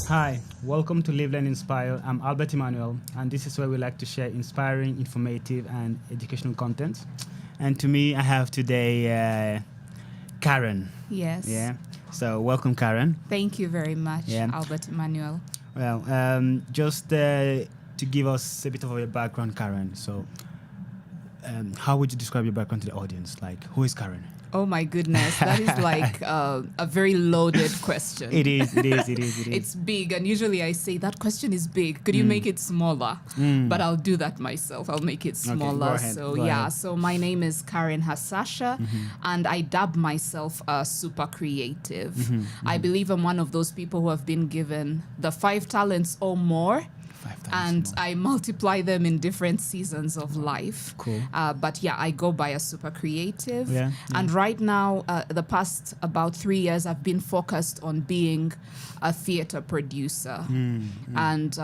Hi, welcome to Live, Learn, Inspire. I'm Albert Emmanuel, and this is where we like to share inspiring, informative, and educational content. And to me, I have today Karen. Yes. Yeah. So welcome, Karen. Thank you very much, Albert Emmanuel. Well, just to give us a bit of a background, Karen. So, how would you describe your background to the audience? Like, who is Karen? Oh my goodness, that is like a very loaded question. It is. It's big, and usually I say that question is big. Could you make it smaller? But I'll do that myself. I'll make it smaller. Okay, go ahead. Yeah. So my name is Karen Hasahya, and I dub myself a super creative. I believe I'm one of those people who have been given the 5 talents or more. And I multiply them in different seasons of life. Cool. But yeah, I go by a super creative. Yeah. And right now, the past about 3 years, I've been focused on being a theater producer and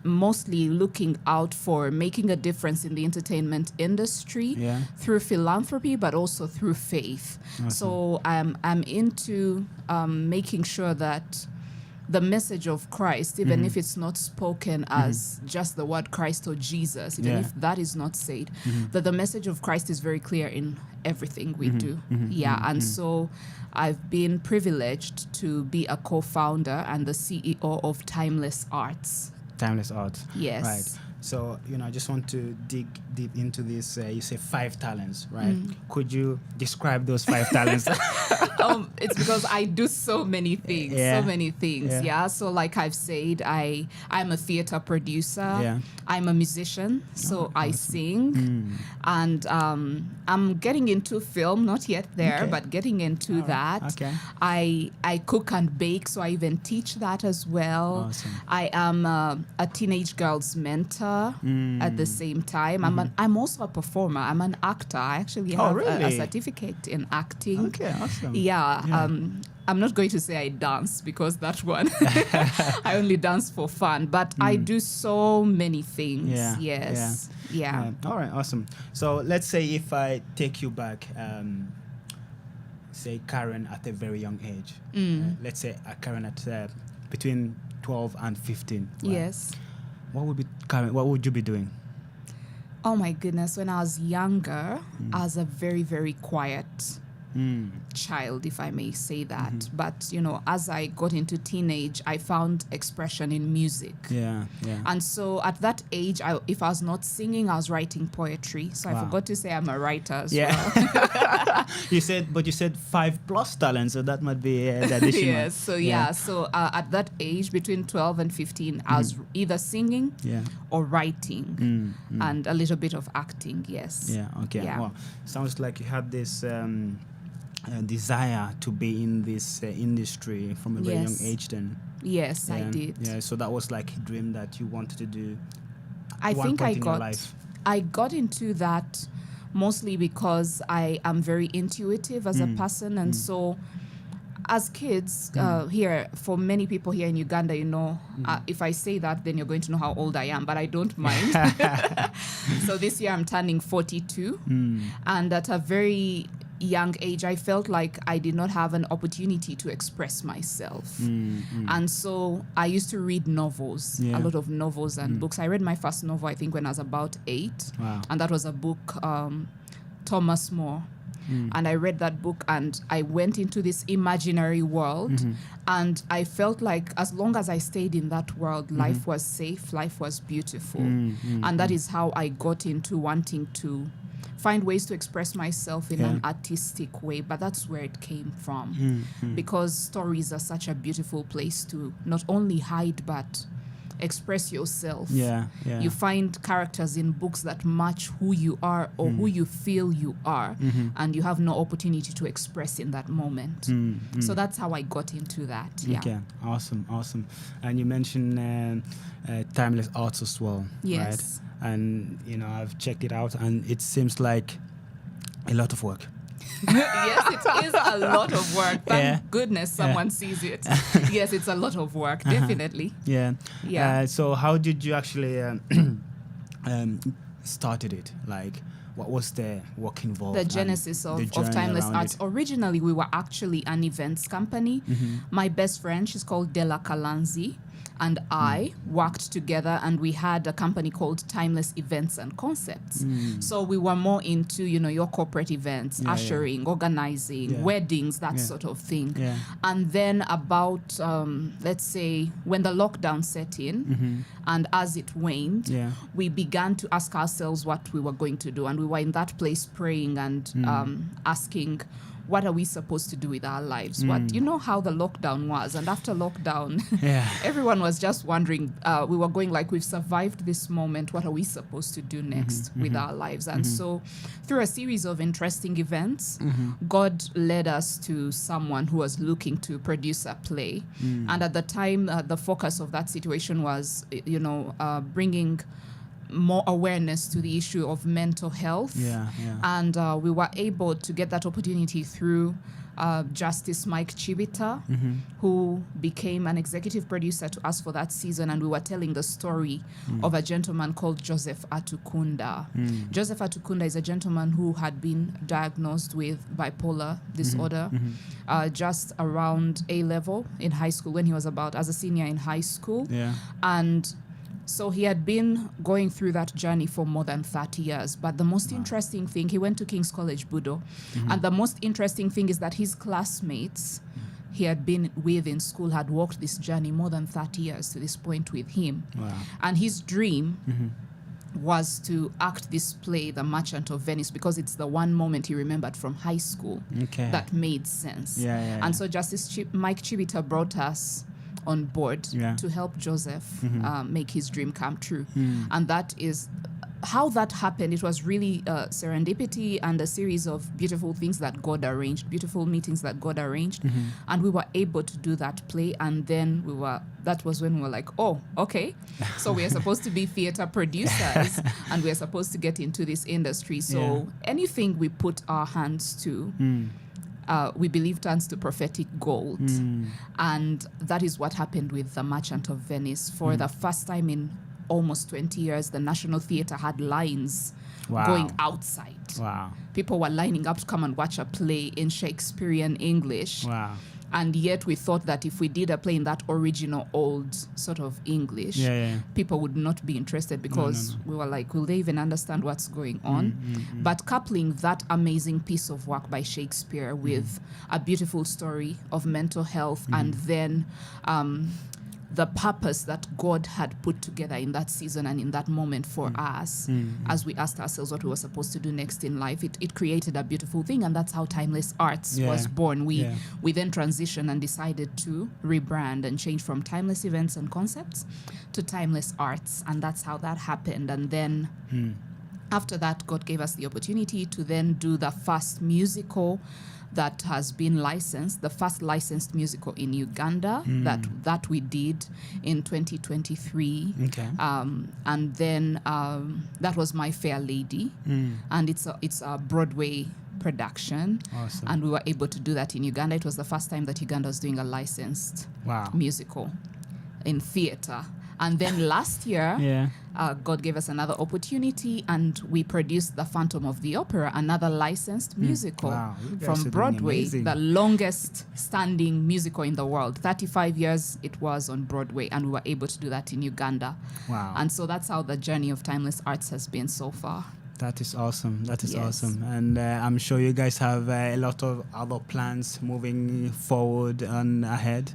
mostly looking out for making a difference in the entertainment industry through philanthropy, but also through faith. Awesome. So I'm into making sure that the message of Christ, even if it's not spoken as just the word Christ or Jesus, even if that is not said, that the message of Christ is very clear in everything we do. And so I've been privileged to be a co-founder and the CEO of Timeless Arts. Timeless Art. Yes. Right. So, I just want to dig deep into this. You say 5 talents, right? Could you describe those 5 talents? It's because I do so many things, So like I've said, I'm a theater producer. I'm a musician, so I sing. And I'm getting into film, not yet there, but getting into that. Okay. I cook and bake, so I even teach that as well. Awesome. I am a teenage girl's mentor at the same time. I'm also a performer. I'm an actor. I actually have a certificate in acting. Okay, awesome. I'm not going to say I dance because that one, I only dance for fun. But I do so many things. Yeah. All right, awesome. So let's say if I take you back, say Karen at a very young age. Let's say Karen at between 12 and 15. Right? Yes. What would you be doing? Oh my goodness. When I was younger, I was a very, very quiet child, if I may say that. But, as I got into teenage, I found expression in music. Yeah. And so at that age, if I was not singing, I was writing poetry. So I forgot to say I'm a writer as well. You said 5+ talents, so that might be the additional. Yes. So at that age, between 12 and 15, I was either singing or writing and a little bit of acting. Yes. Yeah. Okay. Yeah. Well, sounds like you had this desire to be in this industry from a very young age then. Yes, I did. Yeah, so that was like a dream that you wanted to do. I think I got into that mostly because I am very intuitive as a person, and so as kids here, for many people here in Uganda, if I say that, then you're going to know how old I am, but I don't mind. So this year I'm turning 42, and at a very young age, I felt like I did not have an opportunity to express myself. And so I used to read novels, a lot of novels and books. I read my first novel, I think, when I was about 8. Wow. And that was a book, Thomas More. And I read that book and I went into this imaginary world. And I felt like as long as I stayed in that world, life was safe, life was beautiful. And that is how I got into wanting to find ways to express myself in an artistic way. But that's where it came from. Because stories are such a beautiful place to not only hide, but express yourself. You find characters in books that match who you are or who you feel you are, and you have no opportunity to express in that moment. So that's how I got into that. Okay, awesome. And you mentioned Timeless Arts as well. Yes. Right? And I've checked it out, and it seems like a lot of work. Yes, it is a lot of work. Thank goodness someone sees it. Yes, it's a lot of work, definitely. So how did you actually started it? Like, what was the work involved? The genesis of Timeless Arts. Originally, we were actually an events company. My best friend, she's called Della Kalanzi. and I worked together, and we had a company called Timeless Events and Concepts. So we were more into, your corporate events, ushering, organizing, weddings, that sort of thing. Yeah. And then about, let's say, when the lockdown set in, and as it waned, we began to ask ourselves what we were going to do. And we were in that place praying and asking, what are we supposed to do with our lives? What, how the lockdown was. And after lockdown, everyone was just wondering, we were going like, we've survived this moment. What are we supposed to do next with our lives? And so through a series of interesting events, God led us to someone who was looking to produce a play. And at the time, the focus of that situation was, bringing more awareness to the issue of mental health. And we were able to get that opportunity through Justice Mike Chibita, who became an executive producer to us for that season. And we were telling the story of a gentleman called Joseph Atukunda. Joseph Atukunda is a gentleman who had been diagnosed with bipolar disorder just around A-level in high school, when he was as a senior in high school. And so he had been going through that journey for more than 30 years. But the most interesting thing, he went to King's College, Budo. And the most interesting thing is that his classmates he had been with in school had walked this journey more than 30 years to this point with him. And his dream was to act this play, The Merchant of Venice, because it's the one moment he remembered from high school that made sense. And so Justice Mike Chibita brought us on board to help Joseph make his dream come true. And that is how that happened. It was really serendipity and a series of beautiful things that God arranged, beautiful meetings that God arranged. And we were able to do that play. And then that was when we were like, oh, okay. So we are supposed to be theater producers and we are supposed to get into this industry. So anything we put our hands to, we believe turns to prophetic gold. And that is what happened with The Merchant of Venice. For the first time in almost 20 years, the National Theatre had lines going outside. People were lining up to come and watch a play in Shakespearean English. And yet we thought that if we did a play in that original old sort of English, people would not be interested, because we were like, will they even understand what's going on? But coupling that amazing piece of work by Shakespeare with a beautiful story of mental health, and then the purpose that God had put together in that season and in that moment for us, as we asked ourselves what we were supposed to do next in life, it created a beautiful thing. And that's how Timeless Arts was born. We then transitioned and decided to rebrand and change from Timeless Events and Concepts to Timeless Arts. And that's how that happened. And then after that, God gave us the opportunity to then do the first musical that has been licensed, the first licensed musical in Uganda that we did in 2023. And then that was My Fair Lady. And it's a Broadway production. And we were able to do that in Uganda. It was the first time that Uganda was doing a licensed musical in theater. And then last year, God gave us another opportunity, and we produced The Phantom of the Opera, another licensed musical from Broadway, the longest standing musical in the world. 35 years it was on Broadway, and we were able to do that in Uganda. And so that's how the journey of Timeless Arts has been so far. That is awesome. That is awesome. And I'm sure you guys have a lot of other plans moving forward and ahead.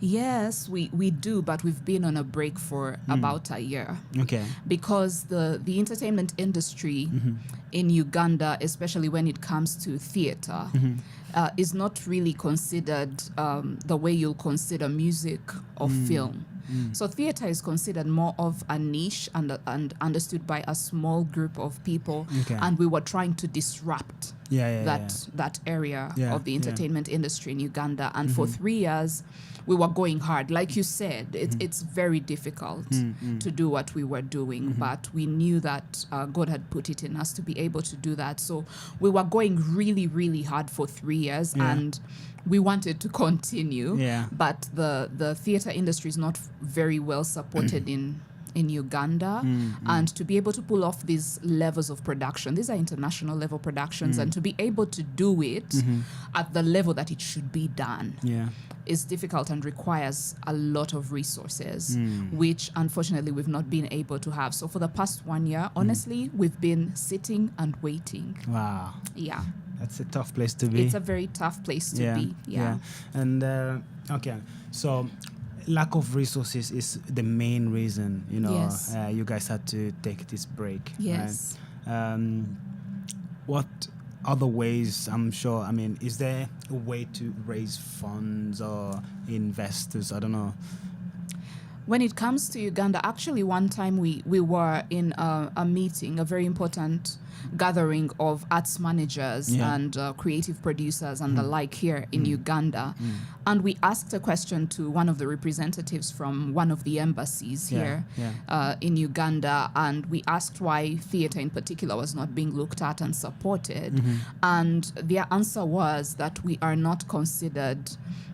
Yes, we do, but we've been on a break for about a year. Because the entertainment industry in Uganda, especially when it comes to theater, is not really considered the way you'll consider music or film. So theater is considered more of a niche and understood by a small group of people. And we were trying to disrupt that area of the entertainment industry in Uganda. And for 3 years, we were going hard. Like you said, it's very difficult to do what we were doing, but we knew that God had put it in us to be able to do that. So we were going really, really hard for 3 years, and we wanted to continue, but the theater industry is not very well supported in in Uganda, and to be able to pull off these levels of production. These are international level productions, and to be able to do it at the level that it should be done is difficult and requires a lot of resources, which unfortunately we've not been able to have. So for the past 1 year, honestly, we've been sitting and waiting. Wow. Yeah. That's a tough place to be. It's a very tough place to be. Yeah. And okay, so lack of resources is the main reason, Yes. You guys had to take this break. Yes. Right? What other ways, I'm sure, I mean, is there a way to raise funds or investors? I don't know. When it comes to Uganda, actually one time we were in a meeting, a very important gathering of arts managers and creative producers and the like here in Uganda. And we asked a question to one of the representatives from one of the embassies here in Uganda. And we asked why theatre in particular was not being looked at and supported. And their answer was that we are not considered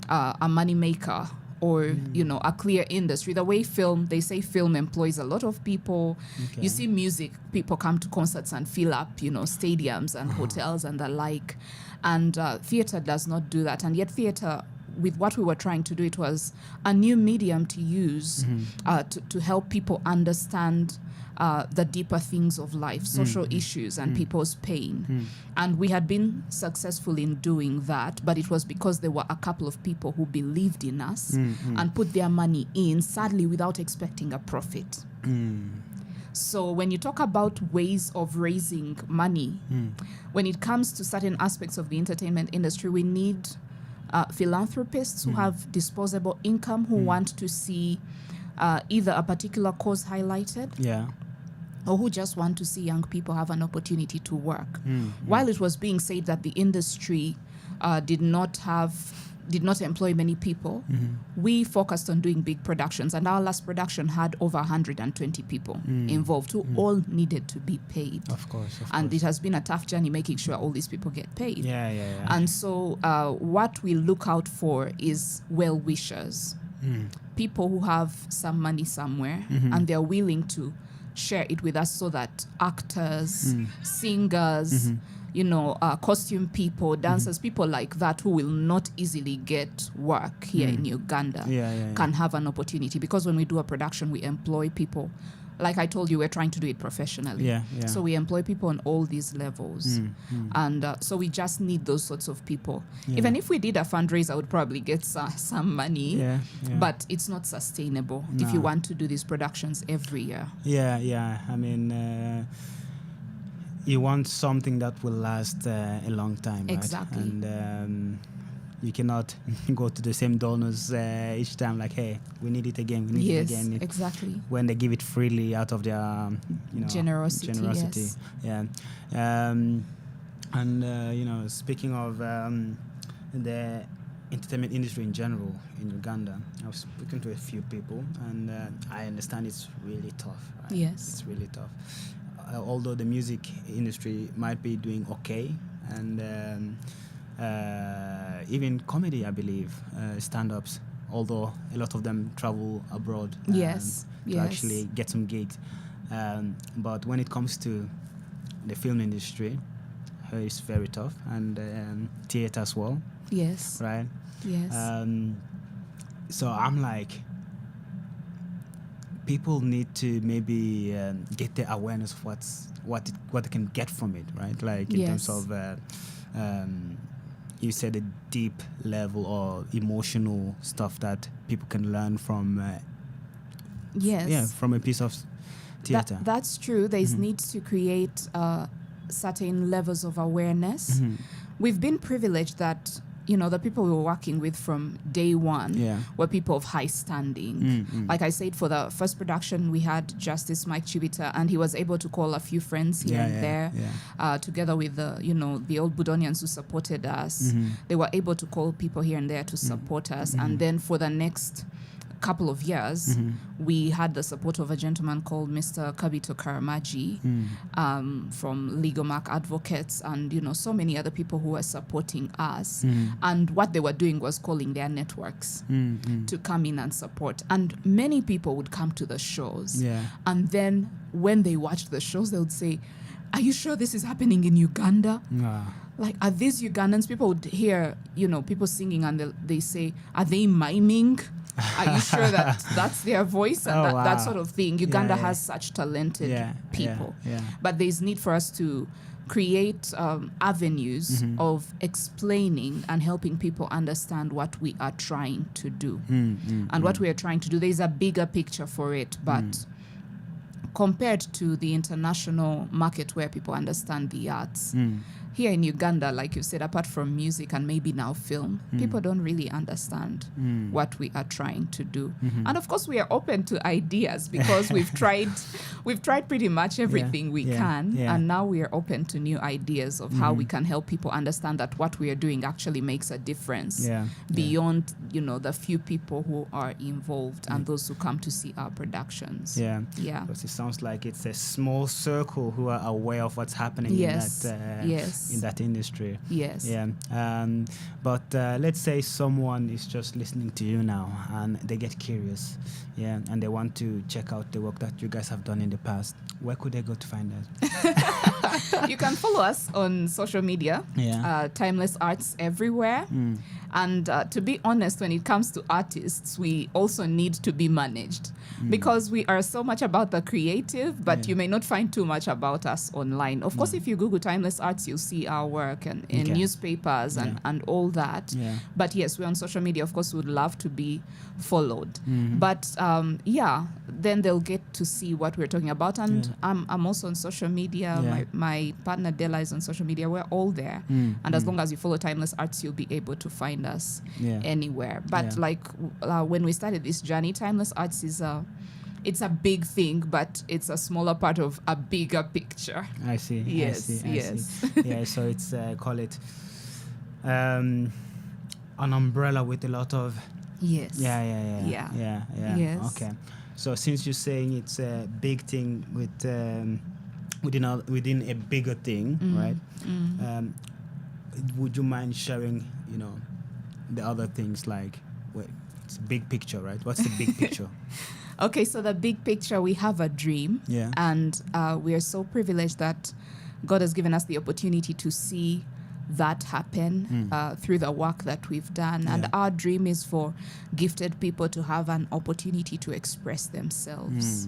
a moneymaker or, a clear industry. The way they say film employs a lot of people. Okay. You see music, people come to concerts and fill up, stadiums and hotels and the like. And theatre does not do that. And yet theatre, with what we were trying to do, it was a new medium to use to help people understand the deeper things of life, social issues and people's pain. And we had been successful in doing that, but it was because there were a couple of people who believed in us and put their money in, sadly, without expecting a profit. So when you talk about ways of raising money, when it comes to certain aspects of the entertainment industry, we need philanthropists who have disposable income, who want to see either a particular cause highlighted, or who just want to see young people have an opportunity to work. While it was being said that the industry did not employ many people, we focused on doing big productions, and our last production had over 120 people involved who all needed to be paid. Of course. And it has been a tough journey making sure all these people get paid. Yeah. And so what we look out for is well-wishers, people who have some money somewhere and they're willing to share it with us, so that actors, singers, costume people, dancers, people like that who will not easily get work here in Uganda can have an opportunity. Because when we do a production, we employ people. Like I told you, we're trying to do it professionally. So we employ people on all these levels. And so we just need those sorts of people. Even if we did a fundraiser, I would probably get some money. But it's not sustainable if you want to do these productions every year. I mean, you want something that will last a long time, right? Exactly. And you cannot go to the same donors each time, like, hey, we need it again, we need it again. Exactly. When they give it freely out of their generosity. Yes. Speaking of the entertainment industry in general in Uganda, I've spoken to a few people, and I understand it's really tough. Right? Yes. It's really tough. Although the music industry might be doing okay, and even comedy, I believe, stand-ups, although a lot of them travel abroad to actually get some gigs. But when it comes to the film industry, it's very tough, and theater as well. Yes. Right? Yes. So I'm like, people need to maybe get the awareness of what they can get from it, right? Like in terms of you said a deep level or emotional stuff that people can learn from from a piece of theater. That's true. There's needs to create certain levels of awareness. We've been privileged that the people we were working with from day one were people of high standing. Like I said, for the first production, we had Justice Mike Chibita, and he was able to call a few friends here and there, together with the old Budonians who supported us. They were able to call people here and there to support us. And then for the next couple of years, we had the support of a gentleman called Mr. Kabito Karamaji from Legomark Advocates, and so many other people who were supporting us. And what they were doing was calling their networks to come in and support. And many people would come to the shows. Yeah. And then when they watched the shows, they would say, "Are you sure this is happening in Uganda?" Like, are these Ugandans? People would hear, people singing, and they say, "Are they miming? Are you sure that that's their voice?" And that sort of thing. Uganda has such talented people. But there's need for us to create avenues of explaining and helping people understand what we are trying to do. And what we are trying to do, there's a bigger picture for it, but compared to the international market where people understand the arts, here in Uganda, like you said, apart from music and maybe now film, people don't really understand what we are trying to do. And of course, we are open to ideas because we've tried pretty much everything we can, and now we are open to new ideas of how we can help people understand that what we are doing actually makes a difference beyond the few people who are involved and those who come to see our productions. Because it sounds like it's a small circle who are aware of what's happening in that industry. But let's say someone is just listening to you now and they get curious, and they want to check out the work that you guys have done in the past. Where could they go to find that? You can follow us on social media, Timeless Arts everywhere. And to be honest, when it comes to artists, we also need to be managed because we are so much about the creative, but you may not find too much about us online. Of course, if you Google Timeless Arts, you'll see our work and in newspapers and all that. But yes, we're on social media. Of course, we would love to be followed. But then they'll get to see what we're talking about. And I'm also on social media. My partner Della is on social media. We're all there. And as long as you follow Timeless Arts, you'll be able to find us anywhere. But when we started this journey, Timeless Arts is it's a big thing, but it's a smaller part of a bigger picture. I see. Yes. Yeah, so it's call it an umbrella with a lot of Yes. Okay. So since you're saying it's a big thing within a bigger thing, right? Would you mind sharing, the other things like, it's a big picture, right? What's the big picture? Okay, so the big picture, we have a dream. And we are so privileged that God has given us the opportunity to see that happen through the work that we've done. And our dream is for gifted people to have an opportunity to express themselves.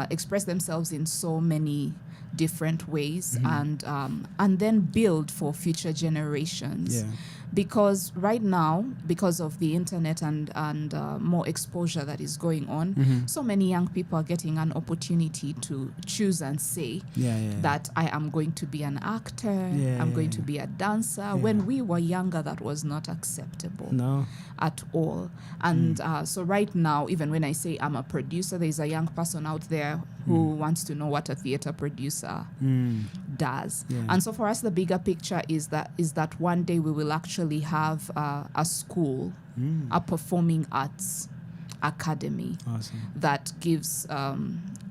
Express themselves in so many different ways and then build for future generations. Because right now, because of the internet and more exposure that is going on, so many young people are getting an opportunity to choose and say that I am going to be an actor, I'm going to be a dancer. When we were younger, that was not acceptable at all. And so right now, even when I say I'm a producer, there's a young person out there who wants to know what a theater producer does. And so for us, the bigger picture is that one day we will actually have a school, a performing arts academy that gives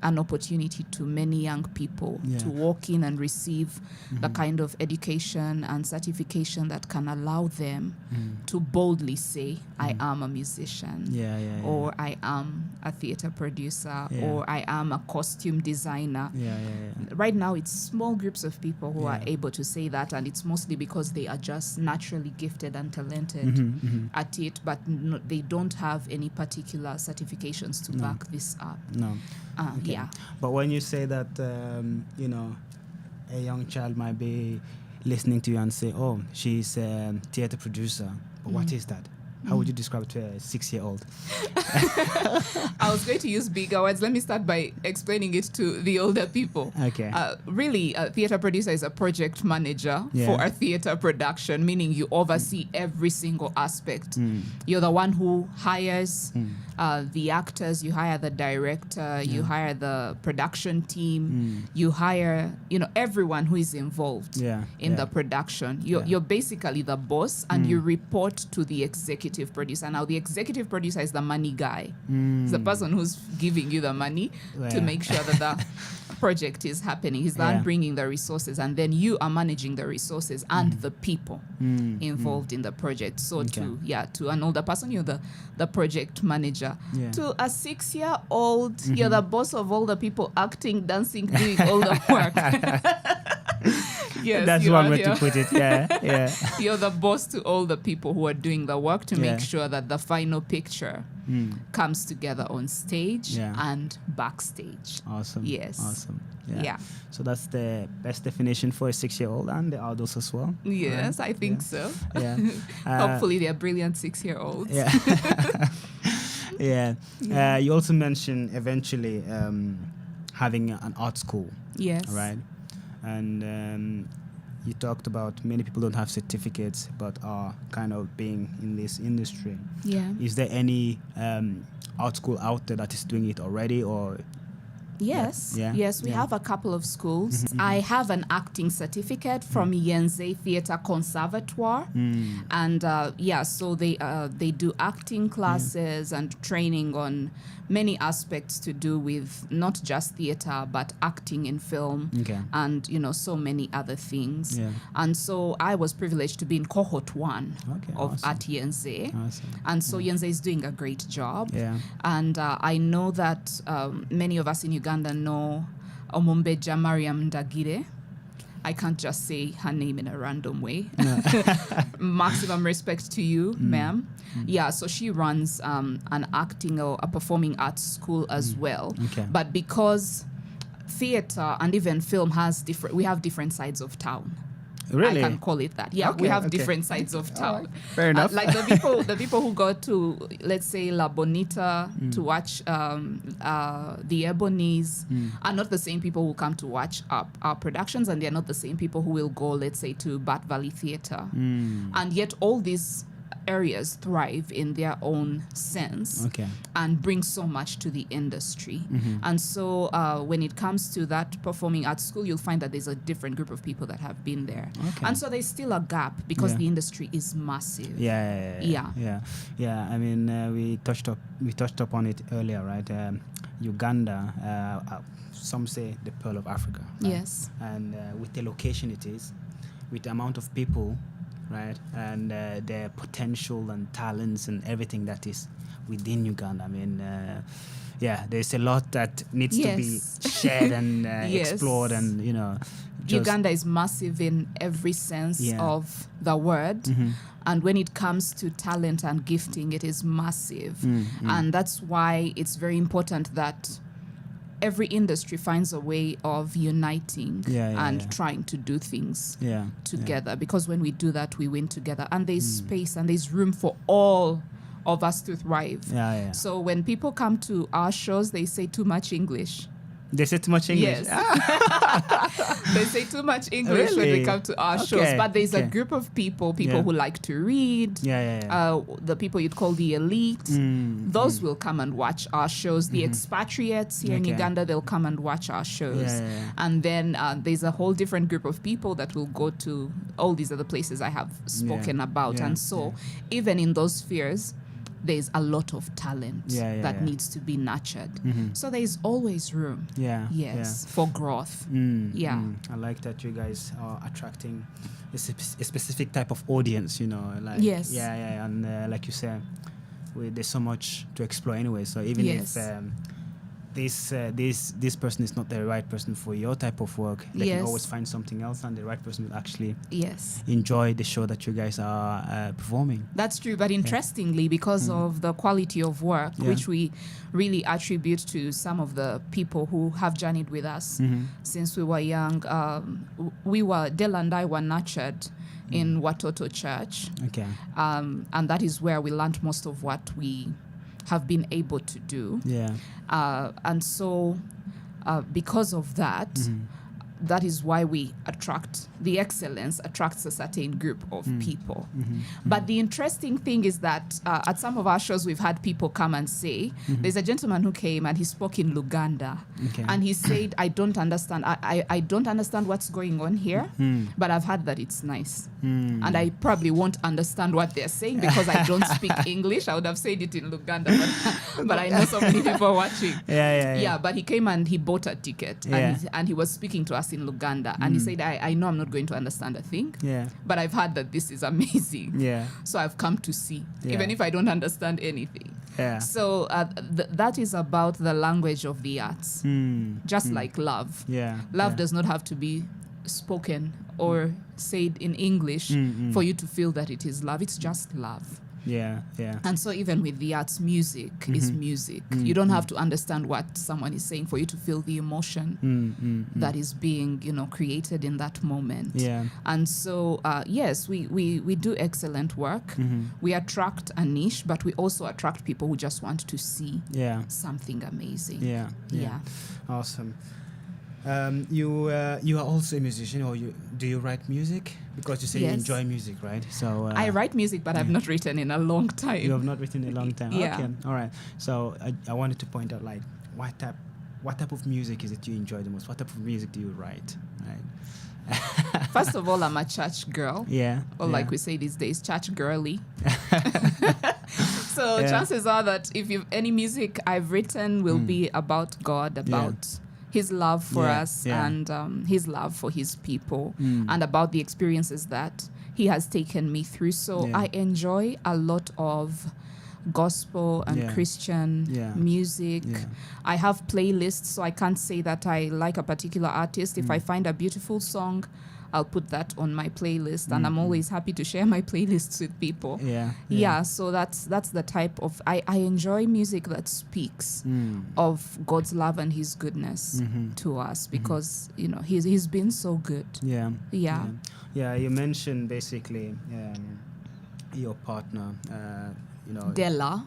an opportunity to many young people to walk in and receive the kind of education and certification that can allow them to boldly say, I am a musician, or I am a theater producer, or I am a costume designer. Right now, it's small groups of people who are able to say that, and it's mostly because they are just naturally gifted and talented at it, but they don't have any particular certifications to back this up. But when you say that, a young child might be listening to you and say, oh, she's a theater producer, but what is that? How would you describe it to a 6-year-old? I was going to use bigger words. Let me start by explaining it to the older people. Okay. Really, a theater producer is a project manager for a theater production, meaning you oversee every single aspect. You're the one who hires the actors, you hire the director, you hire the production team, you hire, everyone who is involved in the production. You're basically the boss, and you report to the executive producer. Now, the executive producer is the money guy. It's the person who's giving you the money to make sure that the project is happening. He's the one bringing the resources, and then you are managing the resources and the people involved in the project. So to an older person, you're the project manager. To a 6-year-old, you're the boss of all the people acting, dancing, doing all the work. Yes, that's one way to put it. Yeah. You're the boss to all the people who are doing the work to make sure that the final picture comes together on stage and backstage. Awesome. Yes. Awesome. Yeah. So that's the best definition for a 6-year-old and the adults as well. Yes, right? I think so. Yeah. Hopefully they're brilliant 6-year-olds. Yeah. You also mentioned eventually having an art school. Yes. Right. And you talked about many people don't have certificates but are kind of being in this industry. Yeah. Is there any art school out there that is doing it already, or? Yes. We have a couple of schools. I have an acting certificate from Yenze Theatre Conservatoire, and so they do acting classes and training on many aspects to do with not just theatre but acting in film, and so many other things. And so I was privileged to be in cohort 1 at Yenze, and so Yenze is doing a great job. And I know that many of us in Uganda know Omumbeja Mariam Ndagire. I can't just say her name in a random way. No. Maximum respect to you, ma'am. Yeah, so she runs an acting or a performing arts school as well. But because theatre and even film we have different sides of town. Really? I can call it that. Yeah, we have different sides of town. Fair enough. Like the people who go to, let's say, La Bonita to watch the Ebonies are not the same people who come to watch our productions, and they're not the same people who will go, let's say, to Bat Valley Theatre. And yet all these areas thrive in their own sense and bring so much to the industry. And so when it comes to that performing arts school, you'll find that there's a different group of people that have been there. And so there's still a gap because the industry is massive. Yeah. I mean, we touched upon it earlier, right? Uganda, some say the Pearl of Africa. Right? Yes. And with the location it is, with the amount of people, right, and their potential and talents and everything that is within Uganda. I mean, there's a lot that needs to be shared and explored, and Uganda is massive in every sense of the word. And when it comes to talent and gifting, it is massive. And that's why it's very important that every industry finds a way of uniting and trying to do things together. Because when we do that, we win together. And there's space and there's room for all of us to thrive. So when people come to our shows, they say too much English. They say too much English? Yes. They say too much English when they come to our shows. But there's a group of people who like to read, the people you'd call the elite. Those will come and watch our shows. The expatriates here in Uganda, they'll come and watch our shows. And then there's a whole different group of people that will go to all these other places I have spoken about. And so even in those spheres, there's a lot of talent that needs to be nurtured. So there's always room for growth. I like that you guys are attracting a specific type of audience, and like you said, there's so much to explore anyway. So even if this person is not the right person for your type of work, they can always find something else, and the right person will actually enjoy the show that you guys are performing. That's true, but interestingly, because of the quality of work, which we really attribute to some of the people who have journeyed with us since we were young, Della and I were nurtured in Watoto Church, and that is where we learned most of what we have been able to do. And so because of that, that is why we attract the excellence, attracts a certain group of people. But the interesting thing is that at some of our shows, we've had people come and say, there's a gentleman who came and he spoke in Uganda. And he said, I don't understand. I don't understand what's going on here, but I've heard that it's nice. And I probably won't understand what they're saying because I don't speak English. I would have said it in Luganda, but I know so many people watching. Yeah, but he came and he bought a ticket and he was speaking to us in Luganda. And he said, I know I'm not going to understand a thing, but I've heard that this is amazing. So I've come to see, even if I don't understand anything. So that is about the language of the arts, just like love. Love does not have to be spoken or said in English for you to feel that it is love. It's just love. And so even with the arts, music is music. You don't have to understand what someone is saying for you to feel the emotion that is being, created in that moment. And so, yes, we do excellent work. We attract a niche, but we also attract people who just want to see something amazing. Awesome. You are also a musician, or do you write music? Because you say you enjoy music, right? So I write music, but I've not written in a long time. You have not written in a long time. Okay, all right. So I wanted to point out, like, what type of music is it you enjoy the most? What type of music do you write? Right. First of all, I'm a church girl. Or like we say these days, church girly. So chances are that if any music I've written will be about God, about his love for us and his love for his people and about the experiences that he has taken me through. So I enjoy a lot of gospel and Christian music. I have playlists, so I can't say that I like a particular artist. If I find a beautiful song, I'll put that on my playlist, and I'm always happy to share my playlists with people. So that's the type of I enjoy music that speaks of God's love and his goodness to us, because he's been so good. You mentioned basically your partner, Della.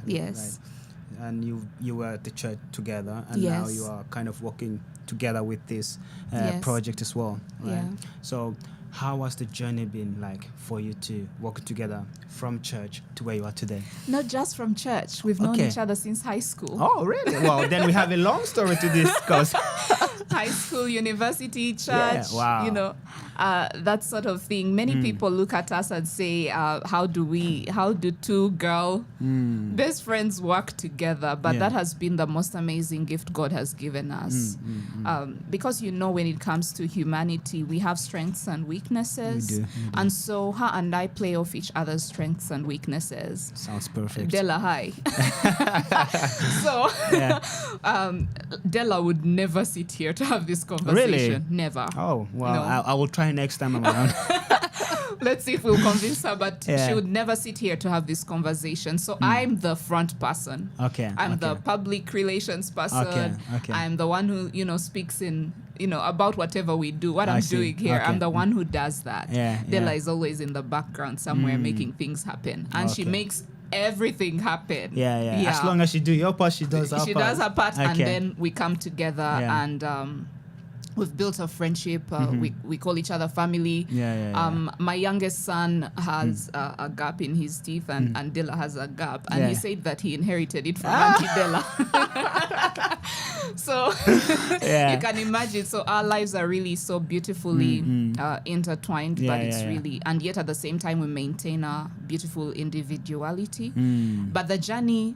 Yes. Right? And you were at the church together, and now you are kind of working together with this project as well, right? So how has the journey been like for you to work together from church to where you are today? Not just from church. We've known each other since high school. Oh, really? Well, then we have a long story to discuss. High school, university, church, that sort of thing. Many people look at us and say, how do two girl best friends work together? But that has been the most amazing gift God has given us. Because when it comes to humanity, we have strengths and weaknesses. We do. And so her and I play off each other's strengths and weaknesses. Sounds perfect. Della, hi. So Della would never sit here to have this conversation. Really? Never. Oh, well, No. I will try next time I'm around. Let's see if we'll convince her, but she would never sit here to have this conversation. So I'm the front person. I'm the public relations person. I'm the one who, speaks in, about whatever we do, what I'm doing here. I'm the one who does that. Della is always in the background somewhere making things happen. And she makes everything happen. As long as you do your part, she does her part. She does her part, and then we come together and we've built a friendship. We call each other family. My youngest son has a gap in his teeth, and Della has a gap. And he said that he inherited it from Auntie Della. So you can imagine. So our lives are really so beautifully intertwined, but it's really, and yet at the same time, we maintain our beautiful individuality. But the journey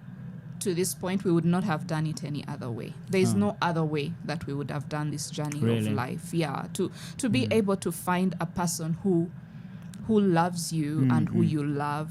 to this point, we would not have done it any other way. There is no other way that we would have done this journey of life. To be able to find a person who loves you and who you love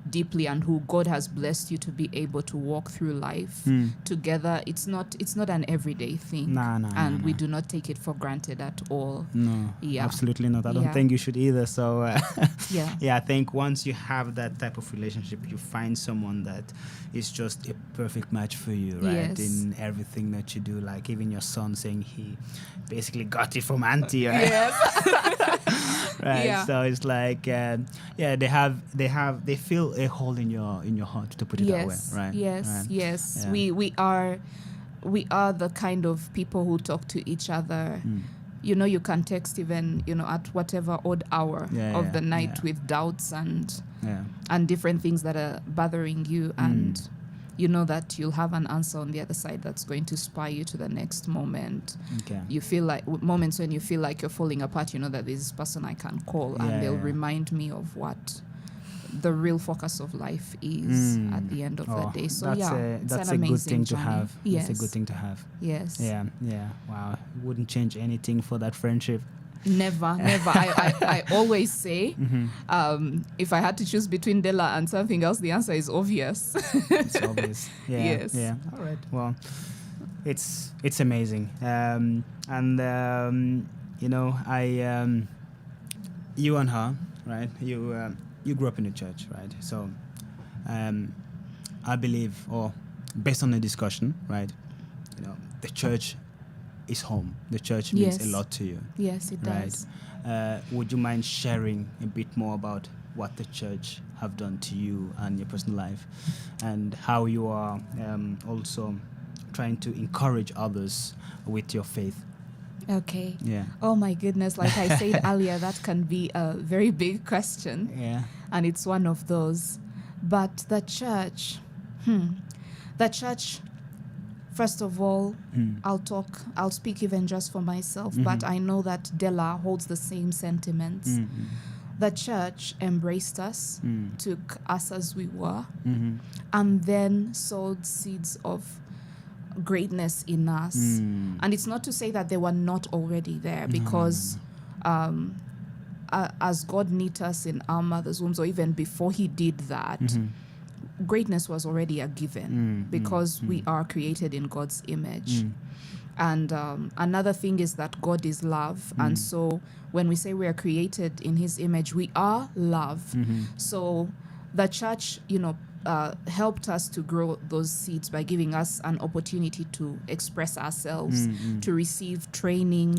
deeply, and who God has blessed you to be able to walk through life together. It's not an everyday thing. And we do not take it for granted at all. No, absolutely not. I don't think you should either. So I think once you have that type of relationship, you find someone that is just a perfect match for you, right? In everything that you do, like even your son saying he basically got it from Auntie, right? Right. So it's like they feel a hole in your heart, to put it that way, right? Yes. We are the kind of people who talk to each other you can text even, at whatever odd hour of the night with doubts and different things that are bothering you. And you know that you'll have an answer on the other side that's going to spur you to the next moment. Okay. You feel like moments when you feel like you're falling apart, you know that there's this person I can call and they'll remind me of what the real focus of life is at the end of the day. So that's a good thing to have. Yes. That's a good thing to have. Yes. Yeah. Wow. Wouldn't change anything for that friendship. Never. I always say, if I had to choose between Della and something else, the answer is obvious. It's obvious. Yeah. Yes. Yeah. All right. Well, it's amazing. You and her, right? You grew up in the church, right? So, I believe, or based on the discussion, right? The church is home. The church means a lot to you. Yes, it does. Would you mind sharing a bit more about what the church have done to you and your personal life, and how you are also trying to encourage others with your faith? Okay. Yeah. Oh my goodness! Like I said earlier, that can be a very big question. Yeah. And it's one of those. But the church. First of all, I'll speak even just for myself, but I know that Della holds the same sentiments. The church embraced us, took us as we were, and then sowed seeds of greatness in us. And it's not to say that they were not already there, because as God knit us in our mother's wombs, or even before he did that, greatness was already a given, because we are created in God's image. And another thing is that God is love. And so when we say we are created in his image, we are love. So the church, helped us to grow those seeds by giving us an opportunity to express ourselves, to receive training,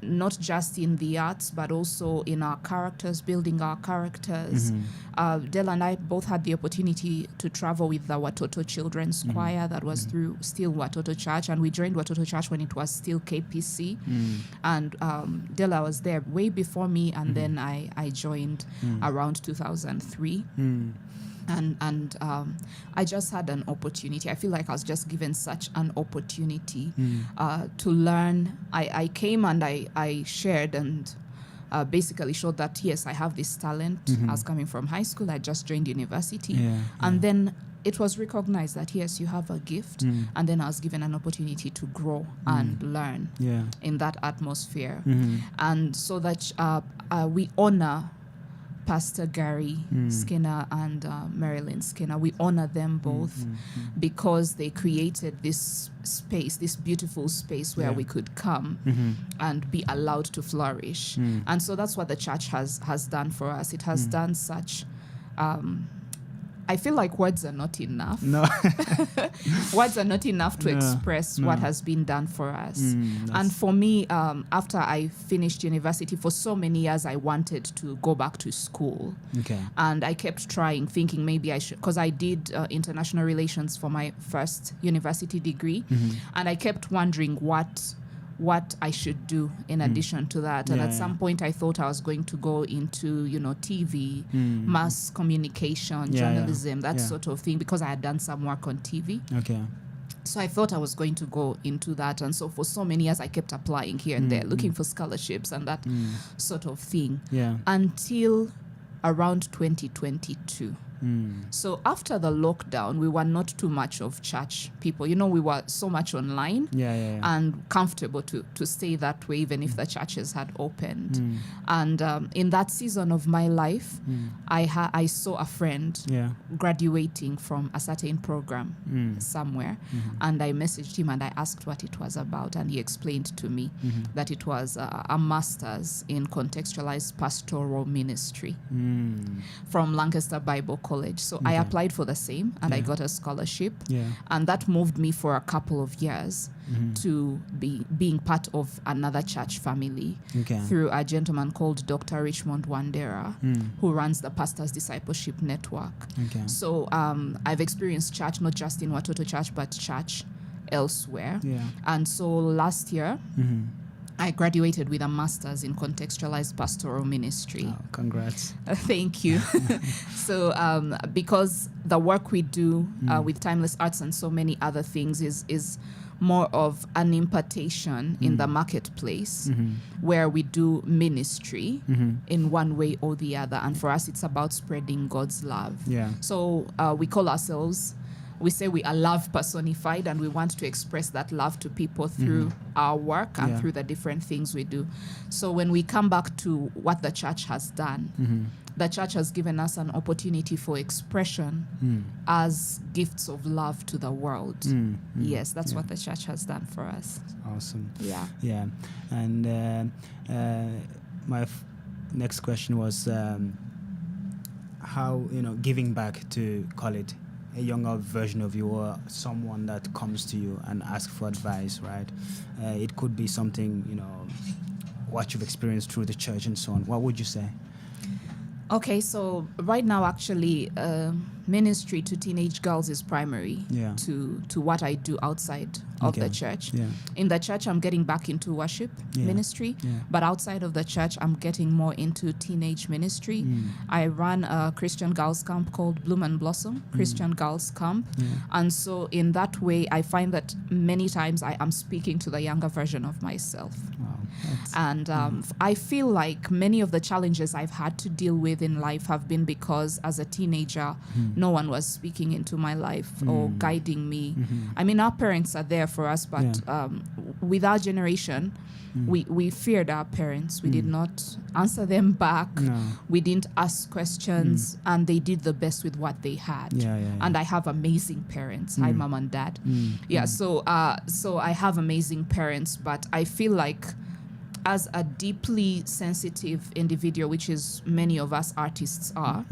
not just in the arts, but also in our characters, building our characters. Della and I both had the opportunity to travel with the Watoto Children's Choir that was through still Watoto Church, and we joined Watoto Church when it was still KPC. And Della was there way before me, and then I joined around 2003. And I just had an opportunity. I feel like I was just given such an opportunity to learn. I came and I shared and basically showed that, yes, I have this talent. I was coming from high school. I just joined university. And then it was recognized that, yes, you have a gift. And then I was given an opportunity to grow and learn in that atmosphere. And so that we honor Pastor Gary Skinner and Marilyn Skinner. We honor them both because they created this space, this beautiful space where we could come and be allowed to flourish. And so that's what the church has done for us. It has done such... I feel like words are not enough. No. Words are not enough to express what has been done for us. And for me, after I finished university, for so many years, I wanted to go back to school. Okay. And I kept trying, thinking maybe I should, because I did international relations for my first university degree. And I kept wondering what I should do in addition to that. And at some point I thought I was going to go into, TV, mass communication, journalism, that sort of thing, because I had done some work on TV. Okay. So I thought I was going to go into that. And so for so many years I kept applying here and there, looking for scholarships and that sort of thing. Yeah. Until around 2022. So after the lockdown, we were not too much of church people. We were so much online and comfortable to stay that way, even if the churches had opened. And in that season of my life, I saw a friend graduating from a certain program somewhere. And I messaged him and I asked what it was about. And he explained to me that it was a master's in Contextualized Pastoral Ministry from Lancaster Bible College. So I applied for the same and I got a scholarship. And that moved me for a couple of years to being part of another church family through a gentleman called Dr. Richmond Wandera, who runs the Pastors Discipleship Network. So I've experienced church, not just in Watoto Church, but church elsewhere. And so last year, I graduated with a master's in Contextualized Pastoral Ministry. Oh, congrats. Thank you. So because the work we do with Timeless Arts and so many other things is more of an impartation in the marketplace where we do ministry in one way or the other. And for us, it's about spreading God's love. Yeah. So we call ourselves, we say we are love personified, and we want to express that love to people through our work and through the different things we do. So when we come back to what the church has done, the church has given us an opportunity for expression as gifts of love to the world. Yes, that's what the church has done for us. Awesome. Yeah. Yeah. And my next question was how, giving back, to call it, a younger version of you, or someone that comes to you and asks for advice, right? It could be something, what you've experienced through the church and so on. What would you say? Okay, so right now, actually, ministry to teenage girls is primary to what I do outside of the church. Yeah. In the church, I'm getting back into worship ministry, but outside of the church, I'm getting more into teenage ministry. I run a Christian girls camp called Bloom and Blossom, Christian Girls Camp. And so in that way, I find that many times I am speaking to the younger version of myself. Wow. And I feel like many of the challenges I've had to deal with in life have been because as a teenager, no one was speaking into my life or guiding me. I mean, our parents are there for us, but with our generation, we feared our parents. We did not answer them back. No. We didn't ask questions, and they did the best with what they had. And I have amazing parents. Hi, mom and dad. So I have amazing parents, but I feel like as a deeply sensitive individual, which is many of us artists are,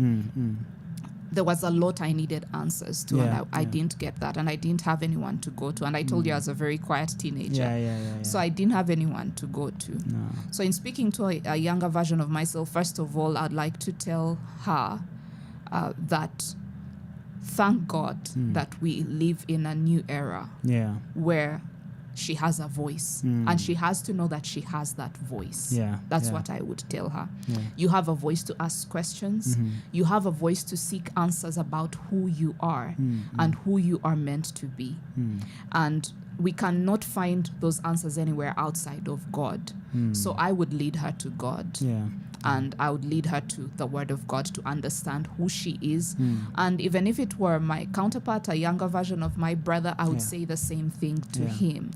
there was a lot I needed answers to, and I didn't get that, and I didn't have anyone to go to. And I told you I was a very quiet teenager, so I didn't have anyone to go to. No. So in speaking to a younger version of myself, first of all, I'd like to tell her that thank God that we live in a new era where she has a voice, and she has to know that she has that voice. That's what I would tell her. You have a voice to ask questions. You have a voice to seek answers about who you are and who you are meant to be. And we cannot find those answers anywhere outside of God. So I would lead her to God. And I would lead her to the Word of God to understand who she is. And even if it were my counterpart, a younger version of my brother, I would say the same thing to him.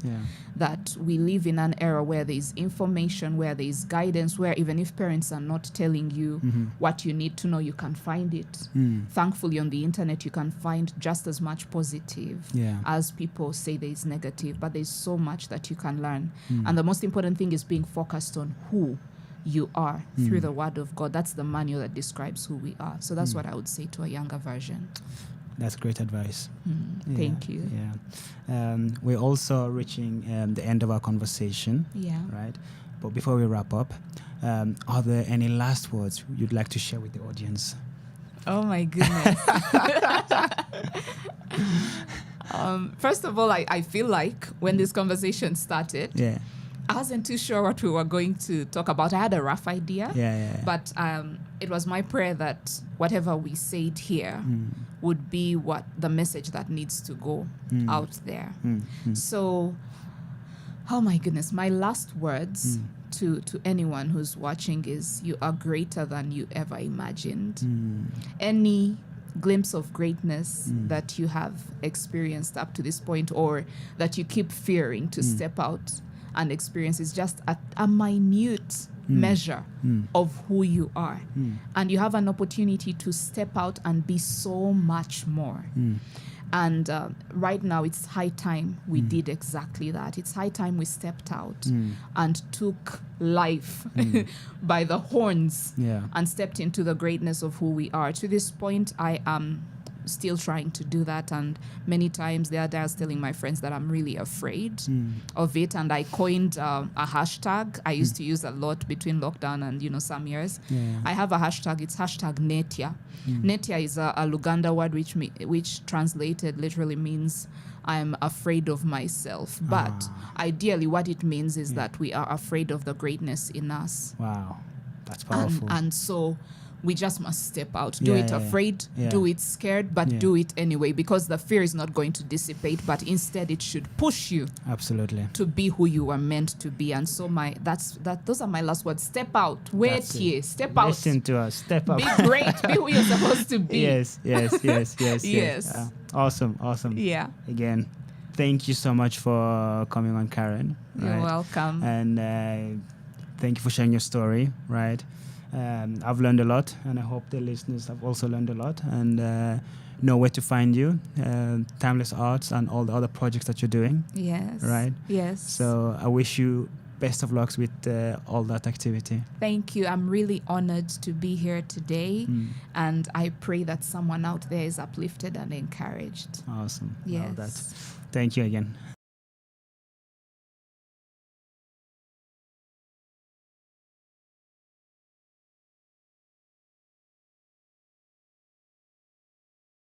That we live in an era where there is information, where there is guidance, where even if parents are not telling you what you need to know, you can find it. Thankfully, on the internet, you can find just as much positive as people say there is negative, but there's so much that you can learn. And the most important thing is being focused on who you are through the Word of God. That's the manual that describes who we are. So that's what I would say to a younger version. That's great advice. Thank you. We're also reaching the end of our conversation. Right? But before we wrap up, are there any last words you'd like to share with the audience? Oh my goodness. First of all, I feel like when this conversation started, I wasn't too sure what we were going to talk about. I had a rough idea, but it was my prayer that whatever we said here would be what the message that needs to go out there. So, oh my goodness, my last words to anyone who's watching is, you are greater than you ever imagined. Any glimpse of greatness that you have experienced up to this point, or that you keep fearing to step out and experience, is just a minute measure of who you are. And you have an opportunity to step out and be so much more. And right now, it's high time we did exactly that. It's high time we stepped out and took life by the horns and stepped into the greatness of who we are. To this point, I am still trying to do that. And many times the other day I was telling my friends that I'm really afraid of it. And I coined a hashtag I used to use a lot between lockdown and, some years. Yeah. I have a hashtag. It's hashtag Netya. Netya is a Luganda word which translated literally means I'm afraid of myself. But ideally what it means is that we are afraid of the greatness in us. Wow. That's powerful. And so we just must step out. Do it afraid, do it scared, but do it anyway, because the fear is not going to dissipate, but instead it should push you absolutely to be who you are meant to be. And so those are my last words. Step out. Wait here. Step out. Listen to us. Step up. Be great. Be who you're supposed to be. Yes. Yes. Awesome. Yeah. Again, thank you so much for coming on, Karen. You're welcome. And thank you for sharing your story, right? I've learned a lot, and I hope the listeners have also learned a lot and know where to find you, Timeless Arts and all the other projects that you're doing. Yes. Right? Yes. So I wish you best of lucks with all that activity. Thank you. I'm really honored to be here today, and I pray that someone out there is uplifted and encouraged. Awesome. Yes. Thank you again.